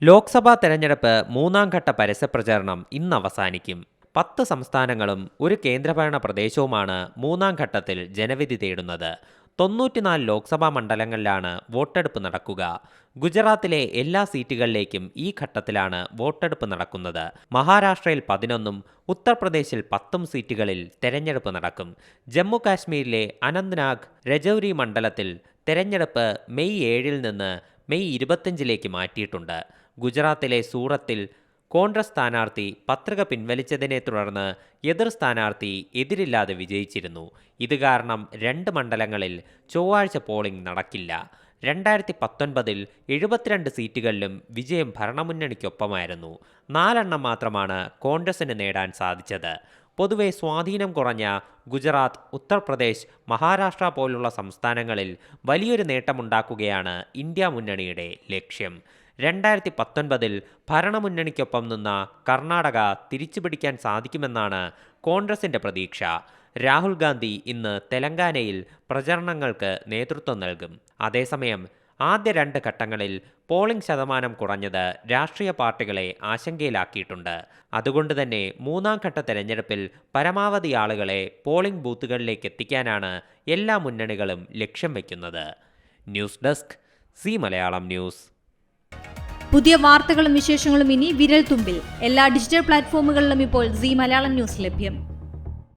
ലോക്സഭാ തെരഞ്ഞെടുപ്പ് മൂന്നാം ഘട്ട പരസ്യപ്രചാരണം ഇന്ന് അവസാനിക്കും. 10 സംസ്ഥാനങ്ങളും ഒരു കേന്ദ്രഭരണ പ്രദേശവുമാണ് മൂന്നാം ഘട്ടത്തിൽ ജനവിധി തേടുന്നത്. 94 ലോക്സഭാ മണ്ഡലങ്ങളിലാണ് വോട്ടെടുപ്പ് നടക്കുക. ഗുജറാത്തിലെ എല്ലാ സീറ്റുകളിലേക്കും ഈ ഘട്ടത്തിലാണ് വോട്ടെടുപ്പ് നടക്കുന്നത്. മഹാരാഷ്ട്രയിൽ 11ഉം ഉത്തർപ്രദേശിൽ 10ഉം സീറ്റുകളിൽ തെരഞ്ഞെടുപ്പ് നടക്കും. ജമ്മു കാശ്മീരിലെ അനന്ത്നാഗ്, രജൌരി മണ്ഡലത്തിൽ തെരഞ്ഞെടുപ്പ് മെയ് 7 നിന്ന് മെയ് 25 മാറ്റിയിട്ടുണ്ട്. ഗുജറാത്തിലെ സൂറത്തിൽ കോൺഗ്രസ് സ്ഥാനാർത്ഥി പത്രിക പിൻവലിച്ചതിനെ തുടർന്ന് എതിർ സ്ഥാനാർത്ഥി എതിരില്ലാതെ വിജയിച്ചിരുന്നു. ഇത് കാരണം 2 മണ്ഡലങ്ങളിൽ ചൊവ്വാഴ്ച പോളിംഗ് നടക്കില്ല. 2019 72 സീറ്റുകളിലും വിജയം ഭരണമുന്നണിക്കൊപ്പമായിരുന്നു. 4 മാത്രമാണ് കോൺഗ്രസിന് നേടാൻ സാധിച്ചത്. പൊതുവെ സ്വാധീനം കുറഞ്ഞ ഗുജറാത്ത്, ഉത്തർപ്രദേശ്, മഹാരാഷ്ട്ര പോലുള്ള സംസ്ഥാനങ്ങളിൽ വലിയൊരു നേട്ടമുണ്ടാക്കുകയാണ് ഇന്ത്യ മുന്നണിയുടെ ലക്ഷ്യം. 2019 ഭരണമുന്നണിക്കൊപ്പം നിന്ന കർണാടക തിരിച്ചുപിടിക്കാൻ സാധിക്കുമെന്നാണ് കോൺഗ്രസിന്റെ പ്രതീക്ഷ. രാഹുൽ ഗാന്ധി ഇന്ന് തെലങ്കാനയിൽ പ്രചരണങ്ങൾക്ക് നേതൃത്വം നൽകും. അതേസമയം ആദ്യ 2 ഘട്ടങ്ങളിൽ പോളിംഗ് ശതമാനം കുറഞ്ഞത് രാഷ്ട്രീയ പാർട്ടികളെ ആശങ്കയിലാക്കിയിട്ടുണ്ട്. അതുകൊണ്ട് തന്നെ മൂന്നാം ഘട്ട തെരഞ്ഞെടുപ്പിൽ പരമാവധി ആളുകളെ പോളിംഗ് ബൂത്തുകളിലേക്ക് എത്തിക്കാനാണ് എല്ലാ മുന്നണികളും ലക്ഷ്യം വയ്ക്കുന്നത്. News desk C Malayalam news. പുതിയ വാർത്തകളും വിശേഷങ്ങളും ഇനി വിരൽ തുമ്പിൽ. എല്ലാ ഡിജിറ്റൽ പ്ലാറ്റ്ഫോമുകളിലും ഇപ്പോൾ സി മലയാളം ന്യൂസ് ലഭ്യം.